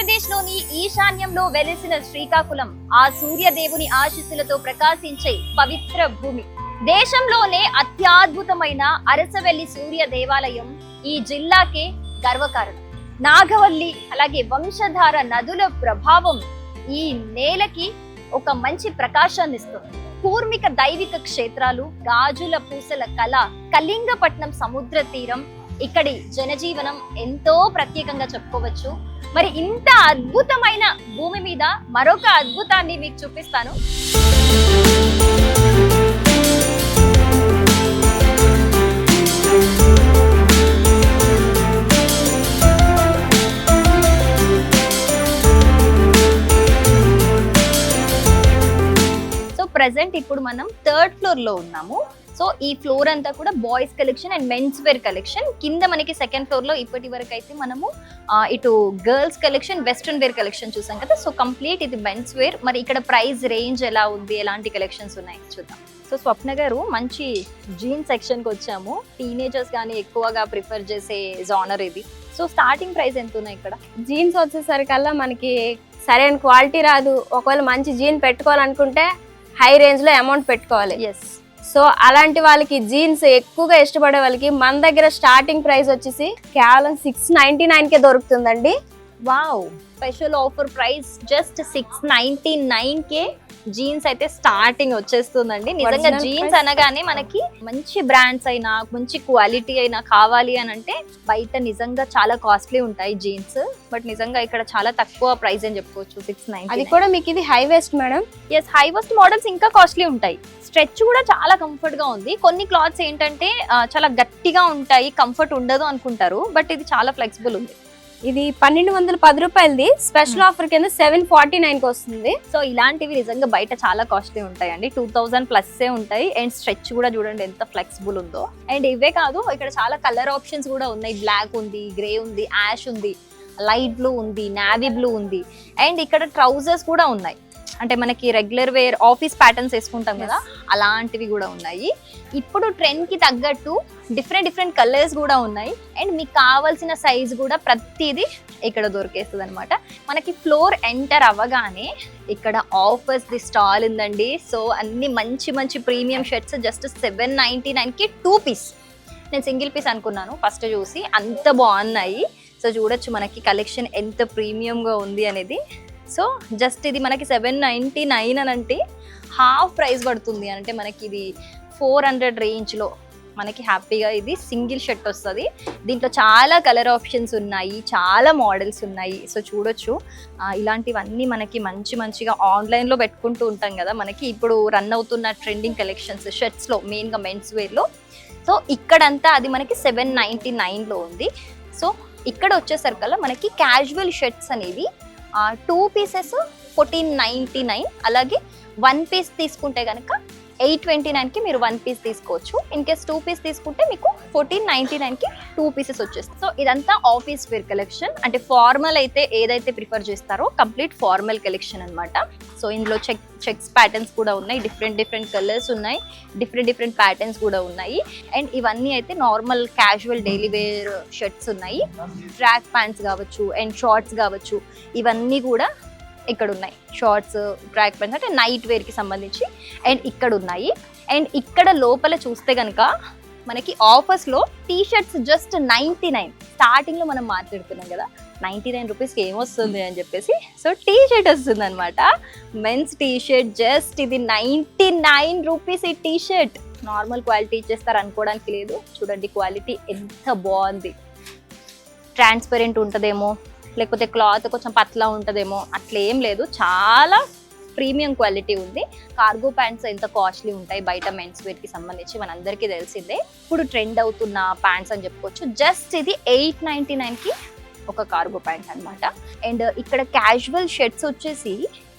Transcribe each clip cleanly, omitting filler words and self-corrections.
ఆంధ్రప్రదేశ్లోని ఈశాన్యంలో వెలిసిన శ్రీకాకుళం ఆ సూర్యదేవుని ఆశీస్సులతో ప్రకాశించే పవిత్ర భూమి. దేశంలోనే అత్యద్భుతమైన అరసవెల్లి సూర్య దేవాలయం ఈ జిల్లాకే గర్వకారణం. నాగవల్లి అలాగే వంశధార నదుల ప్రభావం ఈ నేలకి ఒక మంచి ప్రకాశాన్ని ఇస్తుంది. కూర్మిక దైవిక క్షేత్రాలు, గాజుల పూసల కళ, కళింగపట్నం సముద్ర తీరం, ఇక్కడి జనజీవనం ఎంతో ప్రత్యేకంగా చెప్పుకోవచ్చు. మరి ఇంత అద్భుతమైన భూమి మీద మరొక అద్భుతాన్ని మీకు చూపిస్తాను. ప్రెసెంట్ ఇప్పుడు మనం 3rd ఫ్లోర్ లో ఉన్నాము. సో ఈ ఫ్లోర్ అంతా కూడా boys collection and men's wear collection. కింద మనకి 2nd ఫ్లోర్ లో ఇప్పటి వరకు అయితే మనము ఇటు girls collection, western wear collection చూసాం కదా. సో కంప్లీట్ ఇది మెన్స్ వేర్. మరి ఇక్కడ ప్రైస్ రేంజ్ ఎలా ఉంది, ఎలాంటి కలెక్షన్స్ ఉన్నాయి చూద్దాం. సో స్వప్న గారు, మంచి జీన్స్ సెక్షన్ కి వచ్చాము. టీనేజర్స్ కానీ ఎక్కువగా ప్రిఫర్ చేసే జానర్ ఇది. సో స్టార్టింగ్ ప్రైస్ ఎంత ఉన్నాయి ఇక్కడ? జీన్స్ వచ్చేసరికల్లా మనకి సరైన క్వాలిటీ రాదు. ఒకవేళ మంచి జీన్ పెట్టుకోవాలనుకుంటే హై రేంజ్ లో అమౌంట్ పెట్టుకోవాలి. ఎస్. సో అలాంటి వాళ్ళకి, జీన్స్ ఎక్కువగా ఇష్టపడే వాళ్ళకి మన దగ్గర స్టార్టింగ్ ప్రైస్ వచ్చేసి కేవలం 699 కే దొరుకుతుందండి. Wow, special offer price just 699 కే జీన్స్ అయితే స్టార్టింగ్ వచ్చేస్తుందండి. నిజంగా జీన్స్ అనగానే మనకి మంచి బ్రాండ్స్ అయినా, మంచి క్వాలిటీ అయినా కావాలి అని అంటే బయట నిజంగా చాలా కాస్ట్లీ ఉంటాయి జీన్స్. బట్ నిజంగా ఇక్కడ చాలా తక్కువ ప్రైస్ అని చెప్పుకోవచ్చు, 699. అది కూడా మీకు ఇది high waist madam. Yes, high waist models ఇంకా కాస్ట్లీ ఉంటాయి. స్ట్రెచ్ కూడా చాలా కంఫర్ట్ గా ఉంది. కొన్ని క్లాత్స్ ఏంటంటే చాలా గట్టిగా ఉంటాయి, కంఫర్ట్ ఉండదు అనుకుంటారు. బట్ ఇది చాలా ఫ్లెక్సిబుల్ ఉంది. ఇది 1210 రూపాయలది. స్పెషల్ ఆఫర్ కింద 749 కి వస్తుంది. సో ఇలాంటివి నిజంగా బయట చాలా కాస్ట్లీ ఉంటాయండి, 2000 ప్లస్ ఉంటాయి. అండ్ స్ట్రెచ్ కూడా చూడండి ఎంత ఫ్లెక్సిబుల్ ఉందో. అండ్ ఇవే కాదు, ఇక్కడ చాలా కలర్ ఆప్షన్స్ కూడా ఉన్నాయి. బ్లాక్ ఉంది, గ్రే ఉంది, యాష్ ఉంది, లైట్ బ్లూ ఉంది, నావీ బ్లూ ఉంది. అండ్ ఇక్కడ ట్రౌజర్స్ కూడా ఉన్నాయి. అంటే మనకి రెగ్యులర్ వేర్ ఆఫీస్ ప్యాటర్న్స్ వేసుకుంటాం కదా, అలాంటివి కూడా ఉన్నాయి. ఇప్పుడు ట్రెండ్ కి తగ్గట్టు డిఫరెంట్ కలర్స్ కూడా ఉన్నాయి. అండ్ మీకు కావాల్సిన సైజ్ కూడా ప్రతిదీ ఇక్కడ దొరికేస్తుంది అనమాట. మనకి ఫ్లోర్ ఎంటర్ అవ్వగానే ఇక్కడ ఆఫర్స్ ది స్టాల్ ఉందండి. సో అన్ని మంచి ప్రీమియం షర్ట్స్ జస్ట్ 799 కి 2 పీస్. నేను సింగిల్ పీస్ అనుకున్నాను ఫస్ట్ చూసి, అంత బాగున్నాయి. సో చూడొచ్చు మనకి కలెక్షన్ ఎంత ప్రీమియంగా ఉంది అనేది. సో జస్ట్ ఇది మనకి 799 అని అంటే హాఫ్ ప్రైస్ పడుతుంది. అంటే మనకి ఇది 400 రేంజ్లో మనకి హ్యాపీగా ఇది సింగిల్ షర్ట్ వస్తుంది. దీంట్లో చాలా కలర్ ఆప్షన్స్ ఉన్నాయి, చాలా మోడల్స్ ఉన్నాయి. సో చూడొచ్చు, ఇలాంటివన్నీ మనకి మంచిగా ఆన్లైన్లో పెట్టుకుంటూ ఉంటాం కదా. మనకి ఇప్పుడు రన్ అవుతున్న ట్రెండింగ్ కలెక్షన్స్ షర్ట్స్లో, మెయిన్గా మెన్స్ వేర్లో. సో ఇక్కడంతా అది మనకి 799లో ఉంది. సో ఇక్కడ వచ్చేసరికల్లా మనకి క్యాజువల్ షర్ట్స్ అనేవి 2 పీసెస్ 1499, అలాగే 1 పీస్ తీసుకుంటే కనుక 829 కి మీరు 1 పీస్ తీసుకోవచ్చు. ఇన్ కేస్ 2 పీస్ తీసుకుంటే మీకు 1499 కి 2 పీసెస్ వచ్చేస్తాయి. సో ఇదంతా ఆఫీస్ వేర్ కలెక్షన్. అంటే ఫార్మల్ అయితే ఏదైతే ప్రిఫర్ చేస్తారో కంప్లీట్ ఫార్మల్ కలెక్షన్ అన్నమాట. సో ఇందులో చెక్స్ ప్యాటర్న్స్ కూడా ఉన్నాయి, డిఫరెంట్ కలర్స్ ఉన్నాయి, డిఫరెంట్ ప్యాటర్న్స్ కూడా ఉన్నాయి. అండ్ ఇవన్నీ అయితే normal casual daily wear shirts ఉన్నాయి. ట్రాక్ ప్యాంట్స్ కావచ్చు అండ్ షార్ట్స్ కావచ్చు, ఇవన్నీ కూడా ఇక్కడ ఉన్నాయి. షార్ట్స్, ట్రాక్ ప్యాంట్స్ అంటే నైట్ వేర్కి సంబంధించి అండ్ ఇక్కడ ఉన్నాయి. అండ్ ఇక్కడ లోపల చూస్తే కనుక మనకి ఆఫర్స్లో టీ షర్ట్స్ జస్ట్ 99. స్టార్టింగ్లో మనం మాట్లాడుకున్నాం కదా 99 రూపీస్కి ఏమొస్తుంది అని చెప్పేసి. సో టీ షర్ట్ వస్తుంది అనమాట, మెన్స్ టీ షర్ట్. జస్ట్ ఇది 99 రూపీస్ ఈ టీ షర్ట్. నార్మల్ క్వాలిటీ ఇచ్చేస్తారు అనుకోవడానికి లేదు. చూడండి క్వాలిటీ ఎంత బాగుంది. ట్రాన్స్పరెంట్ ఉంటుందేమో, లేకపోతే క్లాత్ కొంచెం పతలా ఉంటుందేమో, అట్లా ఏం లేదు, చాలా ప్రీమియం క్వాలిటీ ఉంది. కార్గో ప్యాంట్స్ ఎంత కాస్ట్లీ ఉంటాయి బయట మెన్స్ వేర్కి సంబంధించి మనందరికీ తెలిసిందే. ఇప్పుడు ట్రెండ్ అవుతున్న ప్యాంట్స్ అని చెప్పుకోవచ్చు. జస్ట్ ఇది 899కి ఒక కార్గో ప్యాంట్ అనమాట. అండ్ ఇక్కడ క్యాజువల్ షర్ట్స్ వచ్చేసి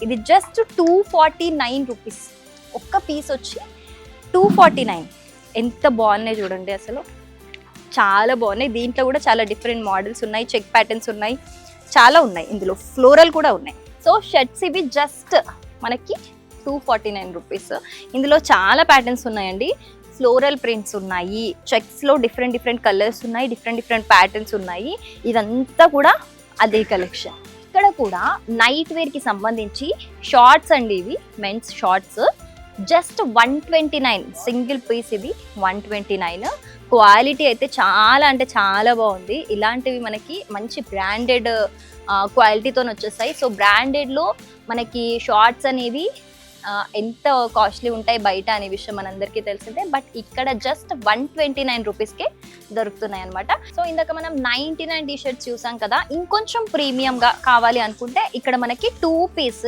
ఇది జస్ట్ 249 రూపీస్. ఒక్క పీస్ వచ్చి 249. ఎంత బాగున్నాయి చూడండి, అసలు చాలా బాగున్నాయి. దీంట్లో కూడా చాలా డిఫరెంట్ మోడల్స్ ఉన్నాయి, చెక్ ప్యాటర్న్స్ ఉన్నాయి, చాలా ఉన్నాయి. ఇందులో ఫ్లోరల్ కూడా ఉన్నాయి. సో షర్ట్స్ ఇవి జస్ట్ మనకి 249 రూపీస్. ఇందులో చాలా ప్యాటర్న్స్ ఉన్నాయండి. ఫ్లోరల్ ప్రింట్స్ ఉన్నాయి, చెక్స్ లో డిఫరెంట్ కలర్స్ ఉన్నాయి, డిఫరెంట్ ప్యాటర్న్స్ ఉన్నాయి. ఇదంతా కూడా అదే కలెక్షన్. ఇక్కడ కూడా నైట్ వేర్ కి సంబంధించి షార్ట్స్ అండి, ఇవి men's shorts. Just 129 single piece, ఇది 129. క్వాలిటీ అయితే చాలా అంటే చాలా బాగుంది. ఇలాంటివి మనకి మంచి బ్రాండెడ్ క్వాలిటీతో వచ్చేస్తాయి. సో బ్రాండెడ్లో మనకి షార్ట్స్ అనేవి ఎంత కాస్ట్లీ ఉంటాయి బయట అనే విషయం మనందరికీ తెలిసిందే. బట్ ఇక్కడ జస్ట్ 129 రూపీస్కే దొరుకుతున్నాయి అనమాట. సో ఇందాక మనం 99 టీ షర్ట్స్ చూసాం కదా, ఇంకొంచెం ప్రీమియంగా కావాలి అనుకుంటే ఇక్కడ మనకి 2 పీస్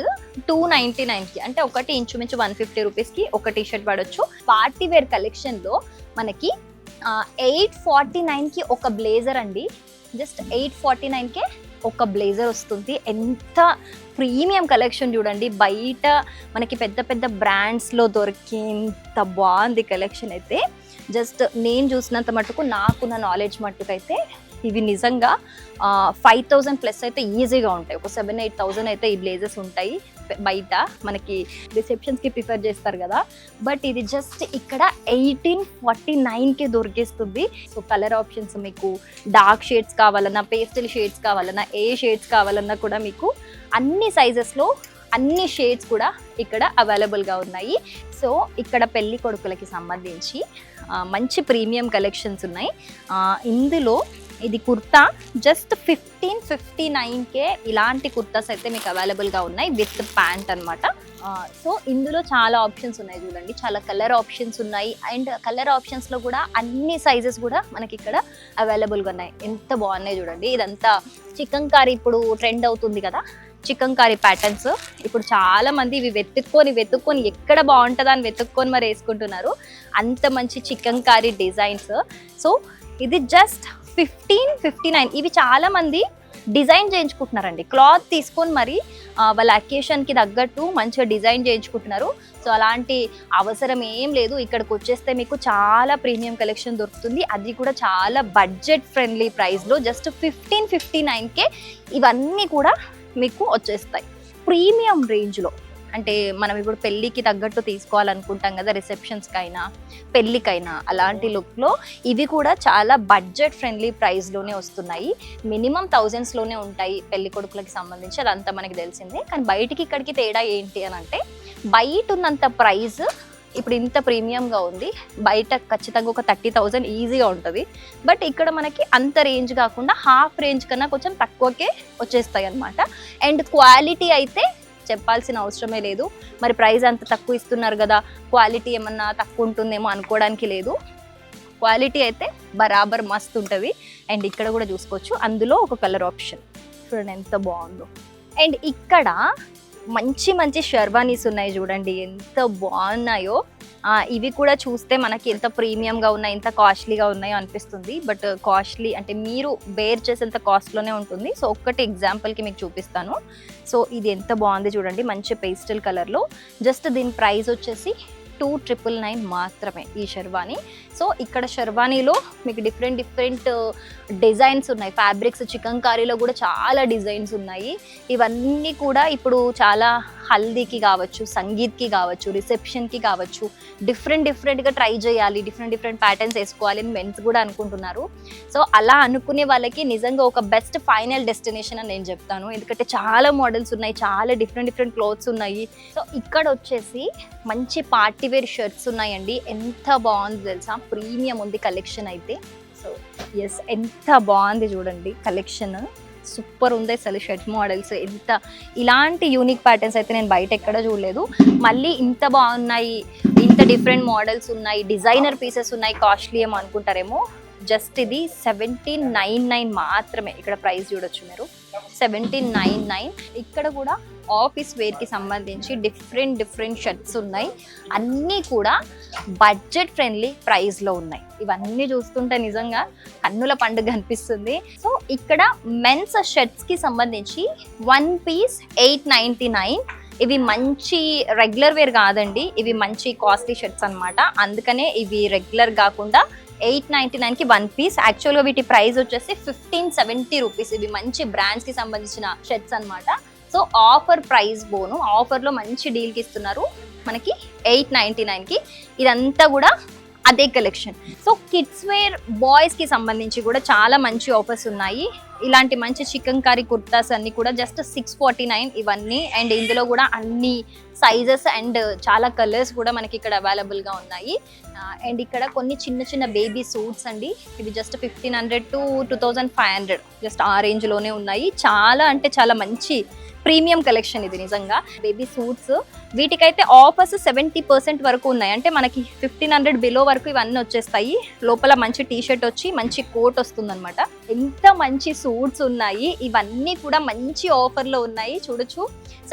299కి, అంటే ఒకటి ఇంచుమించు 150 రూపీస్కి ఒక టీ షర్ట్ పడవచ్చు. పార్టీ వేర్ కలెక్షన్లో మనకి 849కి ఒక బ్లేజర్ అండి. జస్ట్ 849కే ఒక బ్లేజర్ వస్తుంది. ఎంత ప్రీమియం కలెక్షన్ చూడండి. బయట మనకి పెద్ద పెద్ద బ్రాండ్స్లో దొరికేంత బాగుంది కలెక్షన్ అయితే. జస్ట్ నేను చూసినంత మటుకు, నాకున్న నాలెడ్జ్ మట్టుకు అయితే ఇవి నిజంగా 5000 ప్లస్ అయితే ఈజీగా ఉంటాయి. ఒక 7-8,000 అయితే ఈ బ్లేజర్స్ ఉంటాయి బయట, మనకి రిసెప్షన్స్కి ప్రిఫర్ చేస్తారు కదా. బట్ ఇది జస్ట్ ఇక్కడ 1849కి దొరికేస్తుంది. సో కలర్ ఆప్షన్స్ మీకు డార్క్ షేడ్స్ కావాలన్నా, పేస్టల్ షేడ్స్ కావాలన్నా, ఏ షేడ్స్ కావాలన్నా కూడా మీకు అన్ని సైజెస్లో అన్ని షేడ్స్ కూడా ఇక్కడ అవైలబుల్గా ఉన్నాయి. సో ఇక్కడ పెళ్లి కొడుకులకి సంబంధించి మంచి ప్రీమియం కలెక్షన్స్ ఉన్నాయి. ఇందులో ఇది కుర్తా జస్ట్ 1559కే ఇలాంటి కుర్తాస్ అయితే మీకు అవైలబుల్గా ఉన్నాయి విత్ ప్యాంట్ అనమాట. సో ఇందులో చాలా ఆప్షన్స్ ఉన్నాయి చూడండి, చాలా కలర్ ఆప్షన్స్ ఉన్నాయి. అండ్ కలర్ ఆప్షన్స్లో కూడా అన్ని సైజెస్ కూడా మనకి ఇక్కడ అవైలబుల్గా ఉన్నాయి. ఎంత బాగున్నాయి చూడండి. ఇదంతా చికెన్ కారీ ఇప్పుడు ట్రెండ్ అవుతుంది కదా, చికెన్ కారీ ప్యాటర్న్స్. ఇప్పుడు చాలా మంది ఇవి వెతుక్కొని ఎక్కడ బాగుంటుందా అని వెతుక్కొని మరి వేసుకుంటున్నారు. అంత మంచి చికెన్ కారీ డిజైన్స్. సో ఇది జస్ట్ 1559. ఇవి చాలా మంది డిజైన్ చేయించుకుంటున్నారండి, క్లాత్ తీసుకొని మరి వాళ్ళ అకేషన్కి తగ్గట్టు మంచిగా డిజైన్ చేయించుకుంటున్నారు. సో అలాంటి అవసరం ఏం లేదు. ఇక్కడికి వచ్చేస్తే మీకు చాలా ప్రీమియం కలెక్షన్ దొరుకుతుంది, అది కూడా చాలా బడ్జెట్ ఫ్రెండ్లీ ప్రైస్లో. జస్ట్ 1559కే ఇవన్నీ కూడా మీకు వచ్చేస్తాయి ప్రీమియం రేంజ్లో. అంటే మనం ఇప్పుడు పెళ్ళికి తగ్గట్టు తీసుకోవాలనుకుంటాం కదా, రిసెప్షన్స్కైనా పెళ్ళికైనా, అలాంటి లుక్లో ఇవి కూడా చాలా బడ్జెట్ ఫ్రెండ్లీ ప్రైస్లోనే వస్తున్నాయి. మినిమం 1000స్లోనే ఉంటాయి పెళ్లి కొడుకులకి సంబంధించి, అదంతా మనకి తెలిసిందే. కానీ బయటికి ఇక్కడికి తేడా ఏంటి అని అంటే, బయట ఉన్నంత ప్రైస్ ఇప్పుడు ఇంత ప్రీమియంగా ఉంది. బయట ఖచ్చితంగా ఒక 30,000 ఈజీగా ఉంటుంది. బట్ ఇక్కడ మనకి అంత రేంజ్ కాకుండా హాఫ్ రేంజ్ కన్నా కొంచెం తక్కువకే వచ్చేస్తాయి అన్నమాట. అండ్ క్వాలిటీ అయితే చెప్పాల్సిన అవసరమే లేదు. మరి ప్రైస్ అంత తక్కువ ఇస్తున్నారు కదా, క్వాలిటీ ఏమన్నా తక్కువ ఉంటుందేమో అనుకోవడానికి లేదు. క్వాలిటీ అయితే బరాబర్ మస్తు ఉంటుంది. అండ్ ఇక్కడ కూడా చూసుకోవచ్చు, అందులో ఒక కలర్ ఆప్షన్ చూడండి ఎంత బాగుందో. అండ్ ఇక్కడ మంచి మంచి షెర్వానీస్ ఉన్నాయి చూడండి, ఎంత బాగున్నాయో. ఇవి కూడా చూస్తే మనకి ఎంత ప్రీమియంగా ఉన్నాయి, ఎంత కాస్ట్లీగా ఉన్నాయో అనిపిస్తుంది. బట్ కాస్ట్లీ అంటే మీరు బేర్ చేసేంత కాస్ట్లోనే ఉంటుంది. సో ఒక్కటి ఎగ్జాంపుల్కి మీకు చూపిస్తాను. సో ఇది ఎంత బాగుంది చూడండి, మంచి పేస్టల్ కలర్లో. జస్ట్ దీని ప్రైస్ వచ్చేసి 2,999 మాత్రమే ఈ షెర్వానీ. సో ఇక్కడ షెర్వానీలో మీకు డిఫరెంట్ డిజైన్స్ ఉన్నాయి. ఫ్యాబ్రిక్స్ చికెన్ కారీలో కూడా చాలా డిజైన్స్ ఉన్నాయి. ఇవన్నీ కూడా ఇప్పుడు చాలా హల్దీకి కావచ్చు, సంగీత్కి కావచ్చు, రిసెప్షన్కి కావచ్చు, డిఫరెంట్గా ట్రై చేయాలి, డిఫరెంట్ ప్యాటర్న్స్ వేసుకోవాలి అని మెన్స్ కూడా అనుకుంటున్నారు. సో అలా అనుకునే వాళ్ళకి నిజంగా ఒక బెస్ట్ ఫైనల్ డెస్టినేషన్ అని నేను చెప్తాను. ఎందుకంటే చాలా మోడల్స్ ఉన్నాయి, చాలా డిఫరెంట్ క్లోత్స్ ఉన్నాయి. సో ఇక్కడ వచ్చేసి మంచి పార్టీ వేర్ షర్ట్స్ ఉన్నాయండి. ఎంత బాగుంది తెలుసా, ప్రీమియం ఉంది కలెక్షన్ అయితే. సో ఎస్, ఎంత బాగుంది చూడండి కలెక్షన్, సూపర్ ఉంది అసలు. షర్ట్ మోడల్స్ ఎంత ఇలాంటి యూనిక్ ప్యాటర్న్స్ అయితే నేను బయట ఎక్కడ చూడలేదు. మళ్ళీ ఇంత బాగున్నాయి, ఇంత డిఫరెంట్ మోడల్స్ ఉన్నాయి, డిజైనర్ పీసెస్ ఉన్నాయి, కాస్ట్లీ ఏమో అనుకుంటారేమో. జస్ట్ ఇది 1799 మాత్రమే. ఇక్కడ ప్రైస్ చూడొచ్చు మీరు, 1799. ఇక్కడ కూడా ఆఫీస్ వేర్కి సంబంధించి డిఫరెంట్ షర్ట్స్ ఉన్నాయి. అన్నీ కూడా బడ్జెట్ ఫ్రెండ్లీ ప్రైస్లో ఉన్నాయి. ఇవన్నీ చూస్తుంటే నిజంగా కన్నుల పండుగ అనిపిస్తుంది. సో ఇక్కడ మెన్స్ షర్ట్స్కి సంబంధించి 1 పీస్ 899. ఇవి మంచి రెగ్యులర్ వేర్ కాదండి, ఇవి మంచి కాస్ట్లీ షర్ట్స్ అనమాట. అందుకనే ఇవి రెగ్యులర్ కాకుండా 899కి 1 పీస్. యాక్చువల్గా వీటి ప్రైస్ వచ్చేసి 1570 రూపీస్. ఇవి మంచి బ్రాండ్స్కి సంబంధించిన షర్ట్స్ అనమాట. సో ఆఫర్ ప్రైస్ బోను, ఆఫర్లో మంచి డీల్కి ఇస్తున్నారు మనకి 899కి. ఇదంతా కూడా అదే కలెక్షన్. సో కిడ్స్ వేర్ బాయ్స్కి సంబంధించి కూడా చాలా మంచి ఆఫర్స్ ఉన్నాయి. ఇలాంటి మంచి చికెన్ కర్రీ కుర్తాస్ అన్ని కూడా జస్ట్ 649 ఇవన్నీ. అండ్ ఇందులో కూడా అన్ని సైజెస్ అండ్ చాలా కలర్స్ కూడా మనకి ఇక్కడ అవైలబుల్ గా ఉన్నాయి. అండ్ ఇక్కడ కొన్ని చిన్న చిన్న బేబీ సూట్స్ అండి, ఇవి జస్ట్ 1500 to 2500 జస్ట్ ఆ రేంజ్ లోనే ఉన్నాయి. చాలా అంటే చాలా మంచి ప్రీమియం కలెక్షన్ ఇది నిజంగా. బేబీ సూట్స్ వీటికైతే ఆఫర్స్ 70% వరకు ఉన్నాయి. అంటే మనకి 1500 బిలో వరకు ఇవన్నీ వచ్చేస్తాయి. లోపల మంచి టీ షర్ట్ వచ్చి మంచి కోట్ వస్తుంది అనమాట. ఎంత మంచి సూట్స్ ఉన్నాయి, ఇవన్నీ కూడా మంచి ఆఫర్ లో ఉన్నాయి. చూడొచ్చు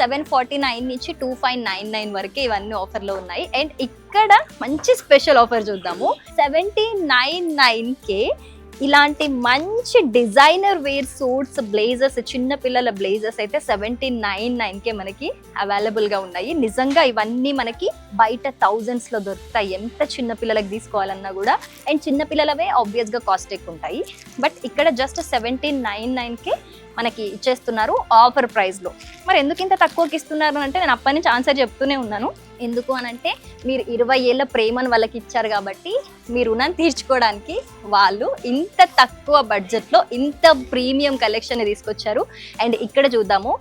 749 నుంచి 2599 వరకు ఇవన్నీ ఆఫర్ లో ఉన్నాయి. అండ్ ఇక్కడ మంచి స్పెషల్ ఆఫర్ చూద్దాము. 799K ఇలాంటి మంచి డిజైనర్ వేర్ సూట్స్, బ్లేజర్స్, చిన్న పిల్లల బ్లేజర్స్ అయితే 799K మనకి అవైలబుల్ గా ఉన్నాయి. నిజంగా ఇవన్నీ మనకి బయట థౌజండ్స్ లో దొరుకుతాయి ఎంత చిన్న పిల్లలకి తీసుకోవాలన్నా కూడా. అండ్ చిన్న పిల్లలవే ఆబ్వియస్ గా కాస్ట్ ఎక్కువ ఉంటాయి. బట్ ఇక్కడ జస్ట్ 799K మనకి ఇచ్చేస్తున్నారు ఆఫర్ ప్రైస్ లో. మరి ఎందుకు ఇంత తక్కువకి ఇస్తున్నారు అంటే నేను అప్పటి నుంచి ఆన్సర్ చెప్తూనే ఉన్నాను. ఎందుకు అనంటే మీరు 20 ఏళ్ళ ప్రేమను వాళ్ళకి ఇచ్చారు కాబట్టి మీ రుణం తీర్చుకోవడానికి వాళ్ళు ఇంత తక్కువ బడ్జెట్లో ఇంత ప్రీమియం కలెక్షన్ తీసుకొచ్చారు. అండ్ ఇక్కడ చూద్దాము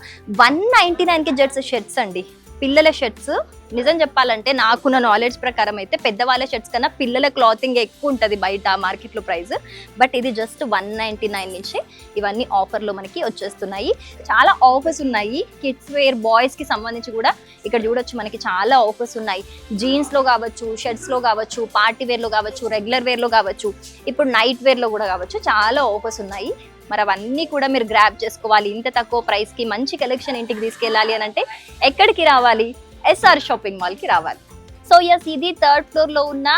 199కి జెట్స్ షర్ట్స్ అండి, పిల్లల షర్ట్స్. నిజం చెప్పాలంటే నాకున్న నాలెడ్జ్ ప్రకారం అయితే పెద్దవాళ్ళ షర్ట్స్ కన్నా పిల్లల క్లాతింగ్ ఎక్కువ ఉంటుంది బయట మార్కెట్లో ప్రైస్. బట్ ఇది జస్ట్ 199 నుంచి ఇవన్నీ ఆఫర్లో మనకి వచ్చేస్తున్నాయి. చాలా ఆఫర్స్ ఉన్నాయి. కిడ్స్ వేర్ బాయ్స్కి సంబంధించి కూడా ఇక్కడ చూడొచ్చు మనకి చాలా ఆఫర్స్ ఉన్నాయి. జీన్స్లో కావచ్చు, షర్ట్స్లో కావచ్చు, పార్టీ వేర్లో కావచ్చు, రెగ్యులర్ వేర్లో కావచ్చు, ఇప్పుడు నైట్ వేర్లో కూడా కావచ్చు, చాలా ఆఫర్స్ ఉన్నాయి. మరి అవన్నీ కూడా మీరు గ్రాబ్ చేసుకోవాలి. ఇంత తక్కువ ప్రైస్కి మంచి కలెక్షన్ ఇంటికి తీసుకెళ్ళాలి అని అంటే ఎక్కడికి రావాలి? ఎస్ఆర్ షాపింగ్ మాల్కి రావాలి. సో ఎస్, ఇది 3rd ఫ్లోర్లో ఉన్న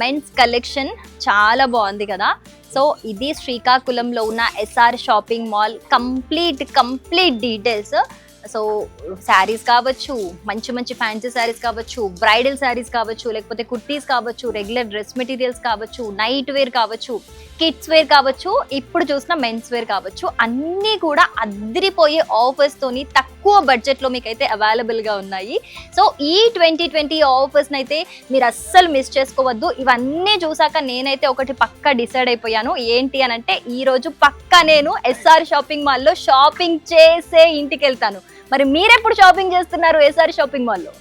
మెన్స్ కలెక్షన్ చాలా బాగుంది కదా. సో ఇది శ్రీకాకుళంలో ఉన్న SR shopping mall complete details. So saris కావచ్చు, మంచి మంచి ఫ్యాన్సీ శారీస్ కావచ్చు, బ్రైడల్ శారీస్ కావచ్చు, లేకపోతే కుర్తీస్ కావచ్చు, రెగ్యులర్ డ్రెస్ మెటీరియల్స్ కావచ్చు, నైట్ వేర్ కావచ్చు, కిడ్స్ వేర్ కావచ్చు, ఇప్పుడు చూసిన మెన్స్ వేర్ కావచ్చు, అన్నీ కూడా అదిరిపోయే ఆఫర్స్తోని తక్కువ బడ్జెట్లో మీకైతే అవైలబుల్గా ఉన్నాయి. సో ఈ 2020 ఆఫర్స్ని అయితే మీరు అస్సలు మిస్ చేసుకోవద్దు. ఇవన్నీ చూసాక నేనైతే ఒకటి పక్కా డిసైడ్ అయిపోయాను. ఏంటి అని అంటే ఈరోజు పక్కా నేను ఎస్ఆర్ షాపింగ్ మాల్లో షాపింగ్ చేసే ఇంటికి వెళ్తాను. మరి మీరెప్పుడు షాపింగ్ చేస్తున్నారు ఎస్ఆర్ షాపింగ్ మాల్లో?